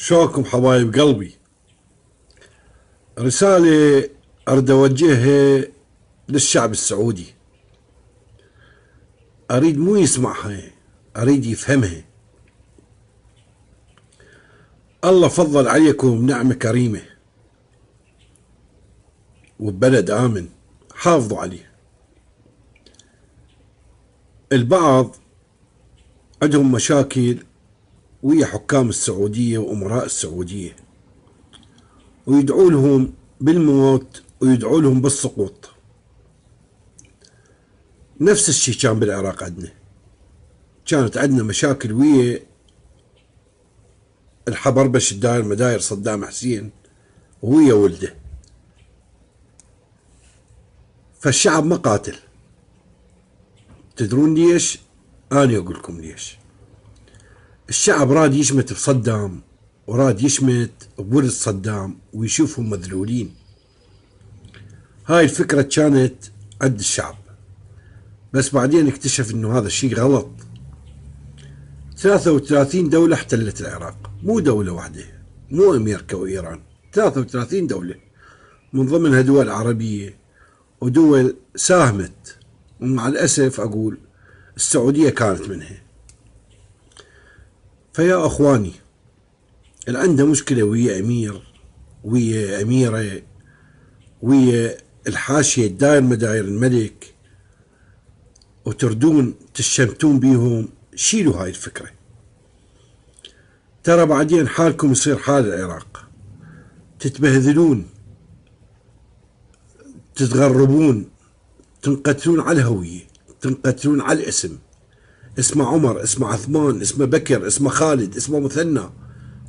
شلونكم حبايب قلبي؟ رسالة أريد أوجهها للشعب السعودي. أريد مو يسمعها، أريد يفهمها. الله فضل عليكم بنعمة كريمة وببلد آمن، حافظوا عليه. البعض عندهم مشاكل ويا حكام السعودية وأمراء السعودية، ويدعوا لهم بالموت ويدعوا لهم بالسقوط. نفس الشيء كان بالعراق عندنا، كانت عندنا مشاكل ويا الحبربش الداير مداير صدام حسين ويا ولده، فالشعب ما قاتل. تدرون ليش؟ أنا أقول لكم ليش. الشعب راد يشمت بصدام وراد يشمت بولد صدام ويشوفهم مذلولين. هاي الفكرة كانت عند الشعب، بس بعدين اكتشف انه هذا الشيء غلط. 33 دولة احتلت العراق، مو دولة واحدة، مو امريكا وايران، 33 دولة، من ضمنها دول عربية ودول ساهمت، ومع الأسف أقول السعودية كانت منها. فيا أخواني، اللي عنده مشكلة ويا أمير ويا أميرة ويا الحاشية الداير مداير الملك وتردون تشمتون بيهم، شيلوا هاي الفكرة. ترى بعدين حالكم يصير حال العراق، تتبهذلون، تتغربون، تنقتلون على الهوية، تنقتلون على الاسم. اسمه عمر، اسمه عثمان، اسمه بكر، اسمه خالد، اسمه مثنى،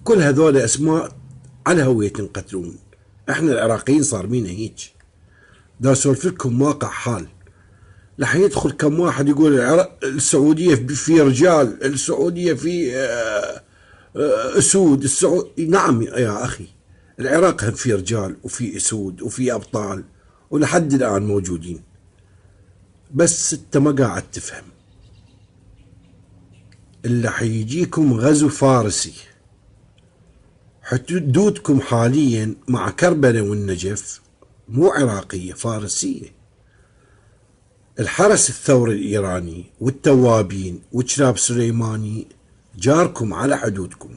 كل هذول اسماء على الهوية تنقتلون. احنا العراقيين صار بينا هيك. دا اسولف لكم واقع حال. لح يدخل كم واحد يقول السعودية في رجال، السعودية في اسود، نعم يا اخي، العراق هم في رجال وفي اسود وفي ابطال ولحد الان موجودين، بس انت ما قاعد تفهم. اللي حيجيكم غزو فارسي، حدودكم حاليا مع كربلاء والنجف مو عراقية، فارسية. الحرس الثوري الإيراني والتوابين وشراب سليماني جاركم على حدودكم.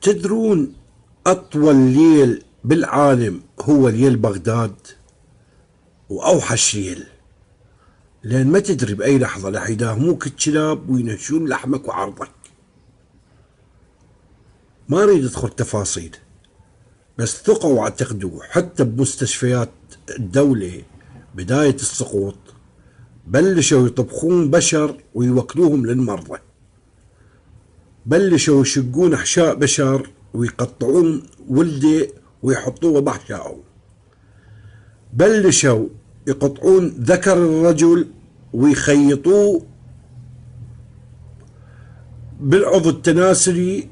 تدرون أطول ليل بالعالم هو ليل بغداد، وأوحش ليل، لأن ما تدري بأي لحظة رح يداهموك الكلاب وينهشون لحمك وعرضك. ما أريد أدخل تفاصيل، بس ثقوا واعتقدوا حتى بمستشفيات الدولة بداية السقوط بلشوا يطبخون بشر ويوكلوهم للمرضى، بلشوا يشقون أحشاء بشر ويقطعون ولده ويحطوه بأحشائه، بلشوا يقطعون ذكر الرجل ويخيطوه بالعضو التناسلي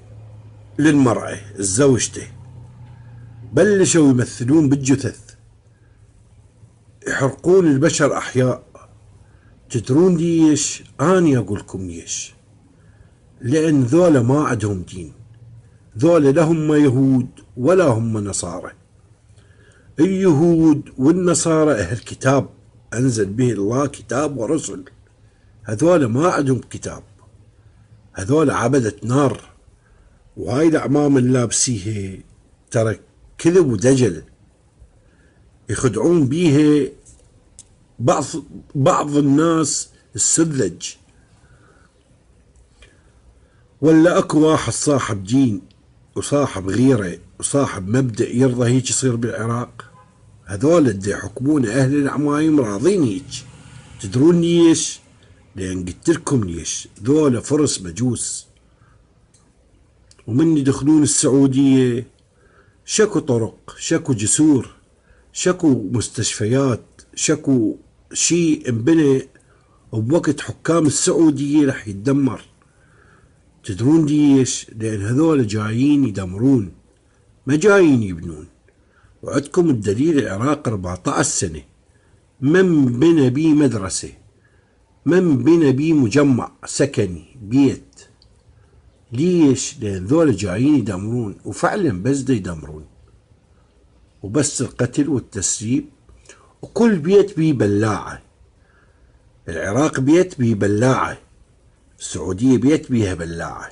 للمرأة الزوجته، بلشوا يمثلون بالجثث، يحرقون البشر أحياء. تدرون ليش؟ أنا أقول لكم ليش. لأن ذولا ما عندهم دين، ذولا لا هم يهود ولا هم نصارى. اليهود والنصارى أهل كتاب أنزل به الله كتاب ورسل، هذولا ما عندهم كتاب، هذولا عبدة نار. وهاي الأعمام اللي لابسيها ترى كذب ودجل، يخدعون بيها بعض الناس السذج. ولا اكو واحد صاحب دين وصاحب غيرة وصاحب مبدأ يرضى هيك يصير بالعراق؟ هذول اللي يحكمون اهل العمايم راضين هيك. تدرون ليش؟ لان قلت لكم ليش، ذولا فرس مجوس. ومن يدخلون السعودية شكو طرق، شكو جسور، شكو مستشفيات، شكو شيء انبنى وبوقت حكام السعودية رح يتدمر. تدرون ليش؟ لأن هذول جايين يدمرون، ما جايين يبنون. وعندكم الدليل، العراق 14 سنة من بنى بيه مدرسة، من بنى بيه مجمع سكني، بيت، ليش؟ لأن ذولا جايين يدمرون، وفعلا بس دا يدمرون، وبس القتل والتسريب. وكل بيت بيه بلاعة. العراق بيت بيه بلاعة، السعودية بيت بيها بلاعة.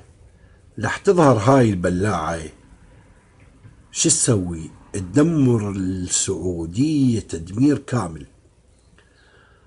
رح تظهر هاي البلاعة شو تسوي؟ تدمر السعودية تدمير كامل.